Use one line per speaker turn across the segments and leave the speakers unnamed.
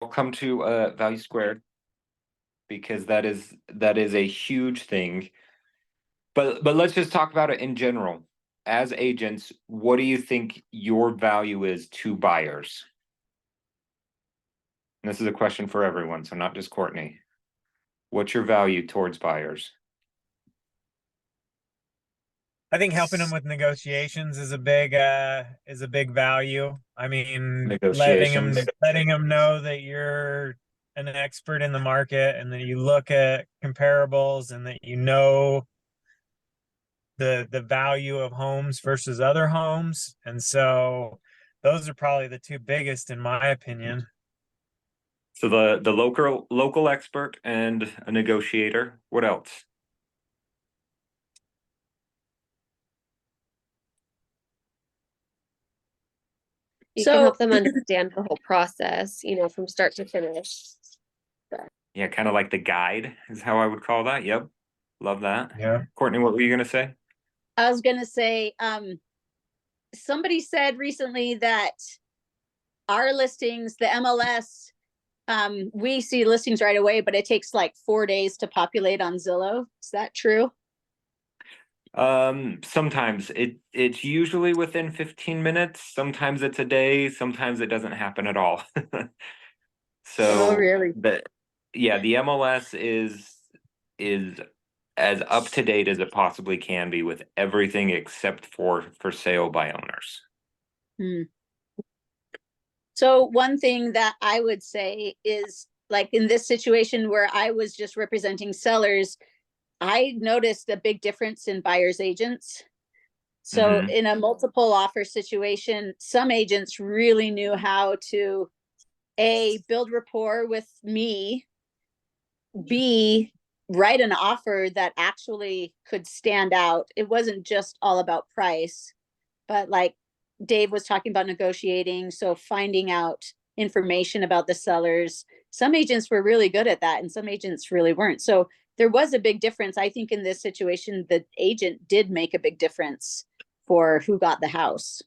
come to value squared because that is a huge thing. But let's just talk about it in general. As agents, what do you think your value is to buyers? And this is a question for everyone, so not just Courtney. What's your value towards buyers?
I think helping them with negotiations is a big value. I mean,
Negotiations.
letting them know that you're an expert in the market and that you look at comparables and that you know the value of homes versus other homes. And so those are probably the two biggest in my opinion.
So the local expert and a negotiator. What else?
You can help them understand the whole process, from start to finish.
Yeah, kind of like the guide is how I would call that. Yep. Love that.
Yeah.
Courtney, what were you gonna say?
I was gonna say, somebody said recently that our listings, the MLS, we see listings right away, but it takes like 4 days to populate on Zillow. Is that true?
Sometimes it's usually within 15 minutes. Sometimes it's a day. Sometimes it doesn't happen at all. So
Oh, really?
the MLS is as up to date as it possibly can be with everything except for sale by owners.
So one thing that I would say is, like in this situation where I was just representing sellers, I noticed a big difference in buyers agents. So in a multiple offer situation, some agents really knew how to build rapport with me, B, write an offer that actually could stand out. It wasn't just all about price, but like Dave was talking about negotiating. So finding out information about the sellers. Some agents were really good at that and some agents really weren't. So there was a big difference. I think in this situation, the agent did make a big difference for who got the house.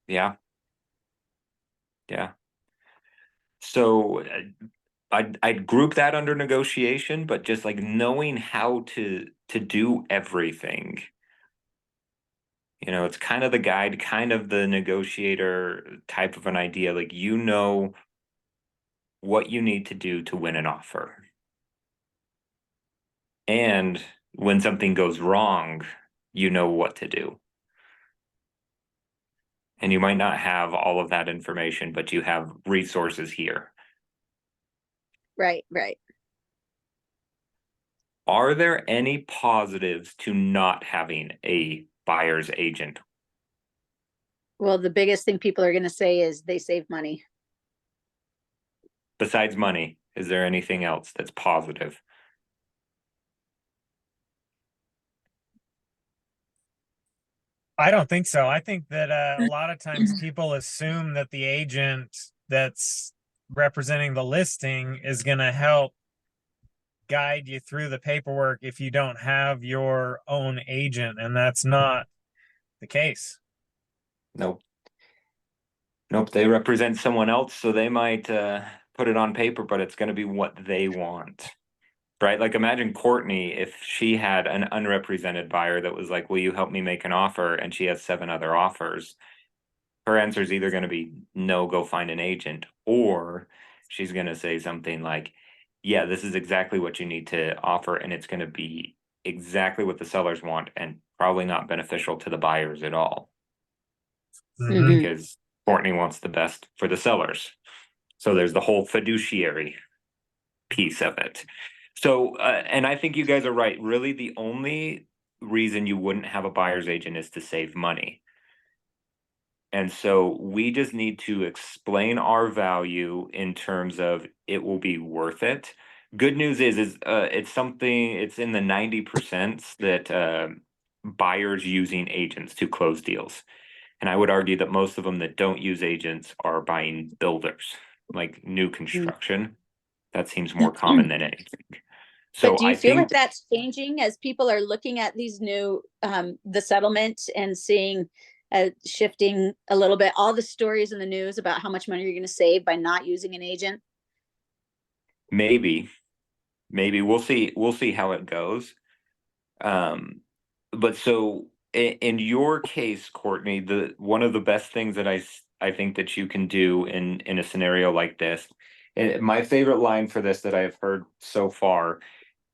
Yeah. Yeah. So I'd group that under negotiation, but just like knowing how to do everything. It's kind of the guide, kind of the negotiator type of an idea. Like what you need to do to win an offer. And when something goes wrong, you know what to do. And you might not have all of that information, but you have resources here.
Right, right.
Are there any positives to not having a buyer's agent?
Well, the biggest thing people are going to say is they save money.
Besides money, is there anything else that's positive?
I don't think so. I think that a lot of times people assume that the agent that's representing the listing is going to help guide you through the paperwork if you don't have your own agent, and that's not the case.
Nope. Nope, they represent someone else, so they might put it on paper, but it's going to be what they want. Right? Like imagine Courtney if she had an unrepresented buyer that was like, will you help me make an offer? And she has 7 other offers. Her answer is either going to be no, go find an agent, or she's going to say something like, yeah, this is exactly what you need to offer. And it's going to be exactly what the sellers want and probably not beneficial to the buyers at all. Because Courtney wants the best for the sellers. So there's the whole fiduciary piece of it. So, and I think you guys are right. Really, the only reason you wouldn't have a buyer's agent is to save money. And so we just need to explain our value in terms of it will be worth it. Good news is it's in the 90% that buyers using agents to close deals. And I would argue that most of them that don't use agents are buying builders, like new construction. That seems more common than anything. So
but do you feel like that's changing as people are looking at these new the settlement and seeing shifting a little bit, all the stories in the news about how much money you're going to save by not using an agent?
Maybe we'll see how it goes. But so in your case, Courtney, the one of the best things that I think that you can do in a scenario like this, and my favorite line for this that I've heard so far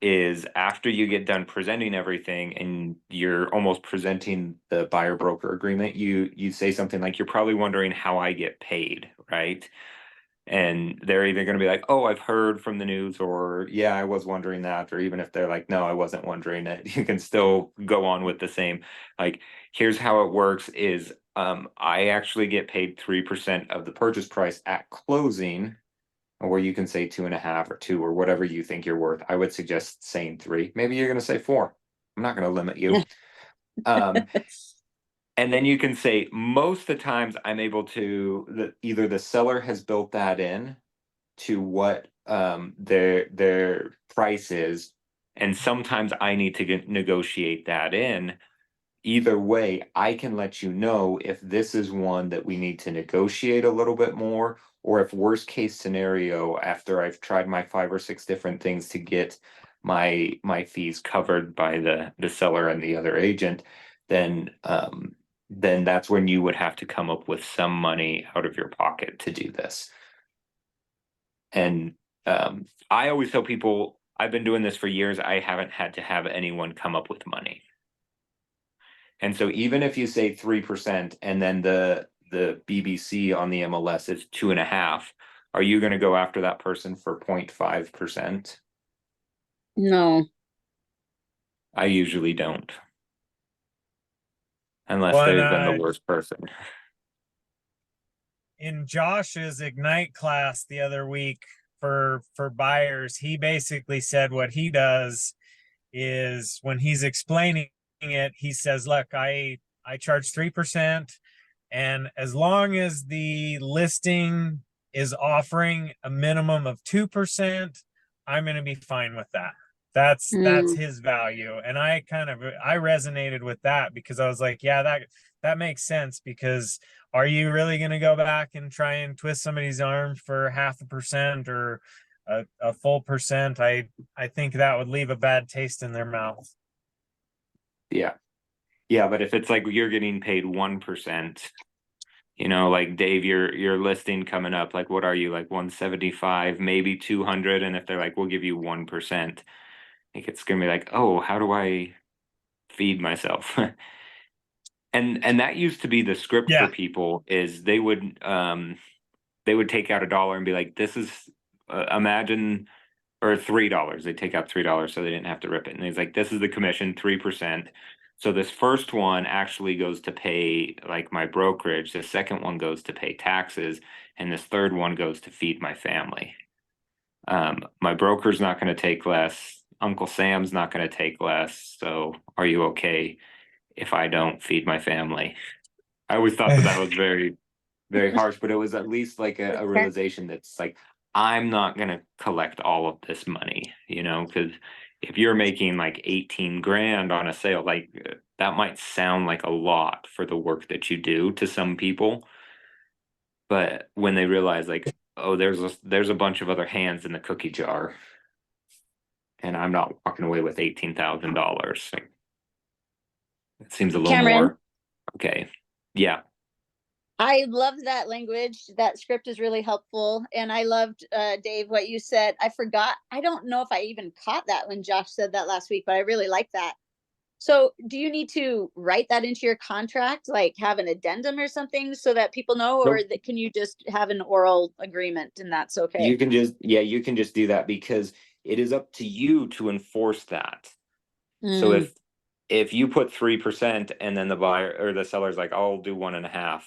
is after you get done presenting everything and you're almost presenting the buyer broker agreement, you say something like, you're probably wondering how I get paid, right? And they're either going to be like, oh, I've heard from the news, or yeah, I was wondering that. Or even if they're like, no, I wasn't wondering it, you can still go on with the same. Like, here's how it works is I actually get paid 3% of the purchase price at closing, or you can say 2.5 or 2 or whatever you think you're worth. I would suggest saying 3. Maybe you're going to say 4. I'm not going to limit you. And then you can say, most of the times I'm able to, either the seller has built that in to what their price is, and sometimes I need to negotiate that in. Either way, I can let you know if this is one that we need to negotiate a little bit more, or if worst case scenario, after I've tried my 5 or 6 different things to get my fees covered by the seller and the other agent, then that's when you would have to come up with some money out of your pocket to do this. And I always tell people, I've been doing this for years, I haven't had to have anyone come up with money. And so even if you say 3% and then the BBC on the MLS is 2.5, are you going to go after that person for 0.5%?
No.
I usually don't. Unless
Well,
they've been the worst person.
in Josh's Ignite class the other week for buyers, he basically said what he does is when he's explaining it, he says, look, I charge 3%, and as long as the listing is offering a minimum of 2%, I'm going to be fine with that. That's his value. And I resonated with that, because I was like, yeah, that makes sense, because are you really going to go back and try and twist somebody's arm for 0.5% or a full percent? I think that would leave a bad taste in their mouth.
Yeah. Yeah, but if it's like you're getting paid 1%, like Dave, your listing coming up, like what are you, like 175, maybe 200, and if they're like, we'll give you 1%, like it's gonna be like, oh, how do I feed myself? And that used to be the script for
Yeah.
people, is they would take out $1 and be like, this is imagine, or $3. They take out $3 so they didn't have to rip it. And he's like, this is the commission, 3%. So this first one actually goes to pay like my brokerage. The second one goes to pay taxes, and this third one goes to feed my family. My broker's not going to take less. Uncle Sam's not going to take less. So are you okay if I don't feed my family? I always thought that was very, very harsh, but it was at least like a realization that's like, I'm not going to collect all of this money, because if you're making like 18 grand on a sale, like that might sound like a lot for the work that you do to some people. But when they realize like, oh, there's a bunch of other hands in the cookie jar, and I'm not walking away with $18,000. Like, it seems a little
Cameron?
more okay. Yeah.
I love that language. That script is really helpful. And I loved, Dave, what you said. I forgot. I don't know if I even caught that when Josh said that last week, but I really like that. So do you need to write that into your contract, like have an addendum or something so that people know, or
Nope.
can you just have an oral agreement and that's okay?
You can just do that, because it is up to you to enforce that. So if you put 3% and then the buyer or the seller's like, I'll do 1.5,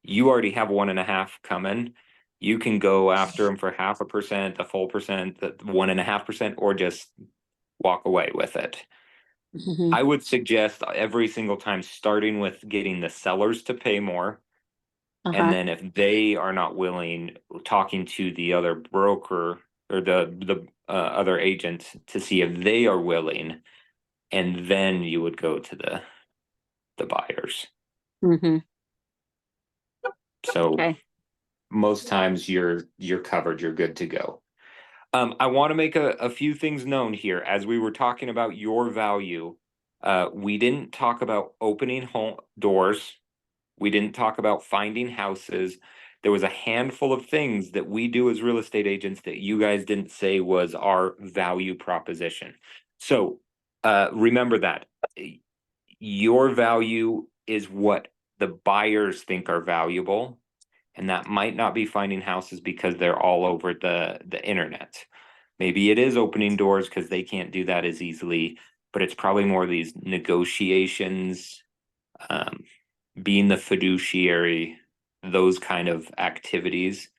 you already have 1.5 coming. You can go after them for 0.5%, a full percent, the 1.5%, or just walk away with it. I would suggest every single time starting with getting the sellers to pay more. And then if they are not willing, talking to the other broker or the other agent to see if they are willing, and then you would go to the buyers.
Mm-hmm.
So
Okay.
most times you're covered, you're good to go. I want to make a few things known here. As we were talking about your value, we didn't talk about opening home doors. We didn't talk about finding houses. There was a handful of things that we do as real estate agents that you guys didn't say was our value proposition. So remember that your value is what the buyers think are valuable. And that might not be finding houses because they're all over the internet. Maybe it is opening doors because they can't do that as easily, but it's probably more of these negotiations, being the fiduciary, those kind of activities,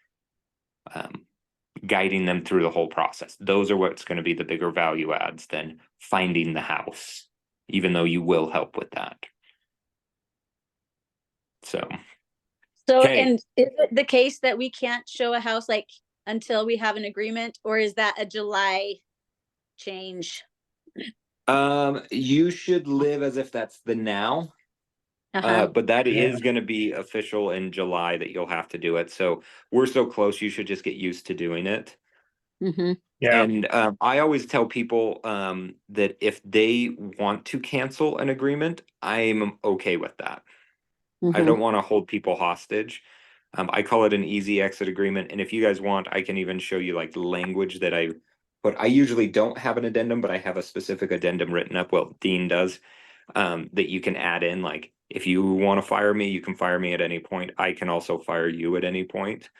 guiding them through the whole process. Those are what's going to be the bigger value adds than finding the house, even though you will help with that. So,
So,
okay.
and is it the case that we can't show a house like until we have an agreement, or is that a July change?
You should live as if that's the now.
Uh-huh.
But that
Yeah.
is going to be official in July that you'll have to do it. So we're so close, you should just get used to doing it.
Mm-hmm.
Yeah.
And I always tell people that if they want to cancel an agreement, I'm okay with that. I
Mm-hmm.
don't want to hold people hostage. I call it an easy exit agreement. And if you guys want, I can even show you like the language that I put. I usually don't have an addendum, but I have a specific addendum written up. Well, Dean does, that you can add in. Like, if you want to fire me, you can fire me at any point. I can also fire you at any point.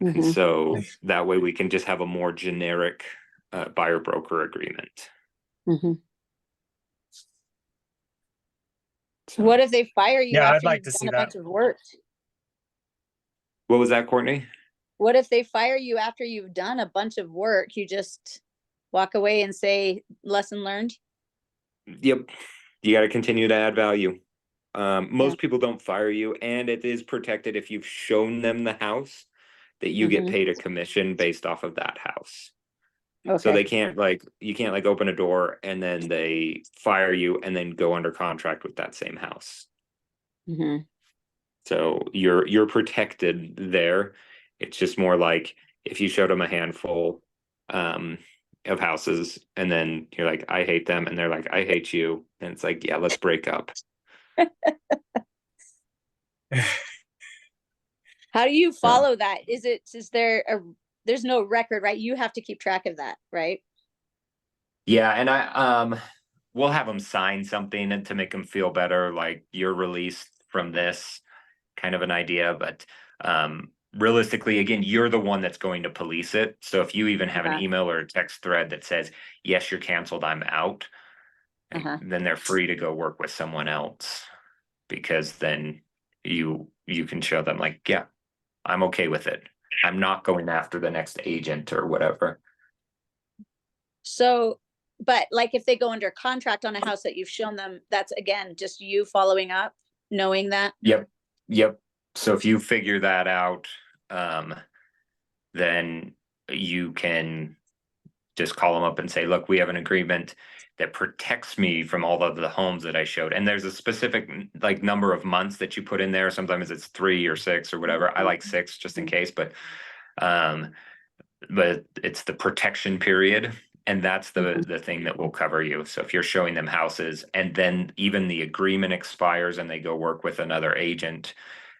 And
Mm-hmm.
so that way we can just have a more generic buyer broker agreement.
Mm-hmm.
So,
What if they fire you
Yeah, I'd
after
like
you've
to
done
see
a
that.
bunch of work?
what was that, Courtney?
What if they fire you after you've done a bunch of work? You just walk away and say, lesson learned?
Yep. You got to continue to add value. Most
Yeah.
people don't fire you, and it is protected if you've shown them the house that you get
Mhm.
paid a commission based off of that house. So
Okay.
they can't you can't like open a door and then they fire you and then go under contract with that same house.
Mm-hmm.
So you're protected there. It's just more like if you showed them a handful of houses and then you're like, I hate them, and they're like, I hate you, and it's like, yeah, let's break up.
How do you follow that? Is there's no record, right? You have to keep track of that, right?
Yeah, and we'll have them sign something to make them feel better, like you're released from this kind of an idea. But realistically, again, you're the one that's going to police it. So if you even have an
Uh-huh.
email or a text thread that says, yes, you're canceled, I'm out,
Uh-huh.
then they're free to go work with someone else, because then you can show them like, yeah, I'm okay with it. I'm not going after the next agent or whatever.
So, but like if they go under contract on a house that you've shown them, that's again just you following up, knowing that.
Yep. So if you figure that out, then you can just call them up and say, look, we have an agreement that protects me from all of the homes that I showed. And there's a specific like number of months that you put in there. Sometimes it's 3 or 6 or whatever. I like 6 just in case, but it's the protection period. And that's the thing that will cover you. So if you're showing them houses and then even the agreement expires and they go work with another agent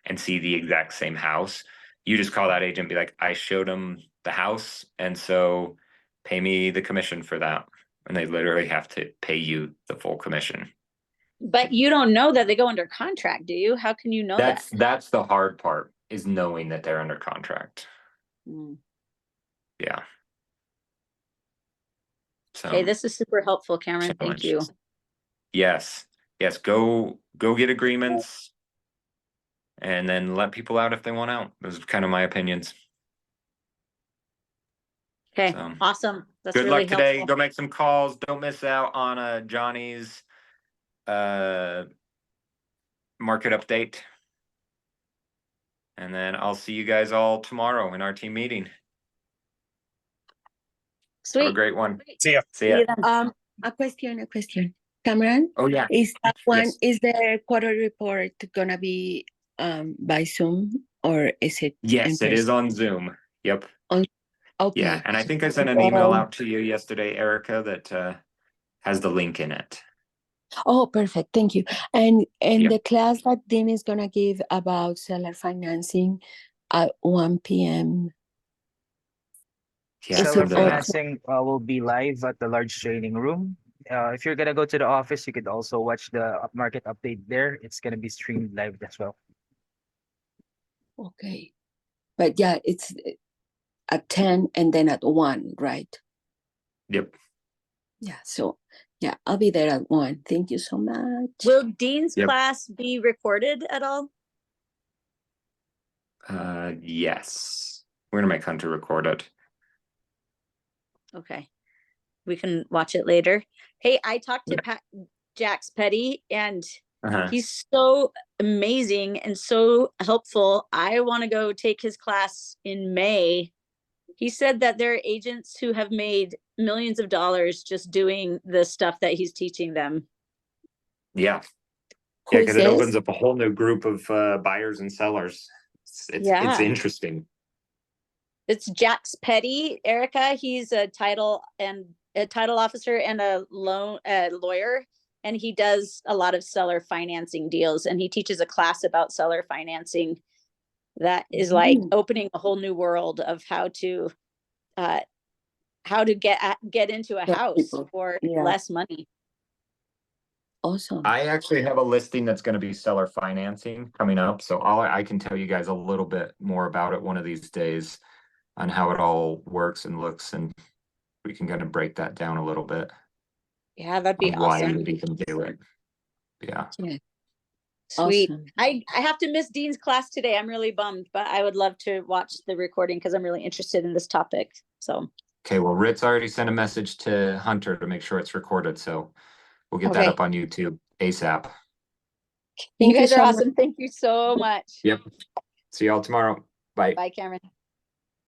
and see the exact same house, you just call that agent and be like, I showed them the house, and so pay me the commission for that. And they literally have to pay you the full commission.
But you don't know that they go under contract, do you? How can you know that?
That's the hard part, is knowing that they're under contract.
Mm.
Yeah. So
Okay, this is super helpful, Cameron. Thank you.
Yes. Go get agreements and then let people out if they want out. Those are kind of my opinions.
Okay,
So
awesome. That's
good
really
luck today.
helpful.
Go make some calls. Don't miss out on Johnny's market update. And then I'll see you guys all tomorrow in our team meeting. Have a
Sweet.
great one.
See ya.
See ya.
See you then.
A question. Cameron,
Oh, yeah.
is that one,
Yes.
is the quarter report gonna be by Zoom or is it? in
Yes, it is
person?
on Zoom. Yep. Yeah,
Okay.
and I think I sent an email
Um,
out to you yesterday, Erica, that has the link in it.
Oh, perfect. Thank you. And
Yep.
the class that Dean is gonna give about seller financing at 1 p.m.
Yeah,
Is
for
Seller
it
the
financing will be live at the large training room. If you're gonna go to the office, you could also watch the market update there. It's gonna be streamed live as well.
Okay. But yeah, it's at 10 and then at 1, right?
yep.
Yeah. So yeah, I'll be there at 1. Thank you so much.
Will Dean's
Yep.
class be recorded at all?
Yes. We're gonna make Hunter record it.
Okay. We can watch it later. Hey, I talked to Jax Petty and
Uh-huh.
he's so amazing and so helpful. I want to go take his class in May. He said that there are agents who have made millions of dollars just doing the stuff that he's teaching them.
Yeah.
Who
Yeah,
is
because it opens
this?
up a whole new group of buyers and sellers. It's
Yeah.
interesting.
It's Jax Petty, Erica. He's a title officer and a lawyer, and he does a lot of seller financing deals. And he teaches a class about seller financing that is like opening a whole new world of how to get into a
Help
house
people.
for
Yeah.
less money.
Awesome.
I actually have a listing that's going to be seller financing coming up, so I can tell you guys a little bit more about it one of these days on how it all works and looks, and we can kind of break that down a little bit
Yeah, that'd be
on why
awesome.
we can do it. Yeah.
Yeah.
Sweet.
Awesome.
I have to miss Dean's class today. I'm really bummed, but I would love to watch the recording because I'm really interested in this topic. So
Okay, well, Ritz already sent a message to Hunter to make sure it's recorded, so we'll get that
Okay.
up on YouTube ASAP.
You
Thank you
guys are
so much.
awesome. Thank you so much.
Yep. See y'all tomorrow. Bye.
Bye, Cameron.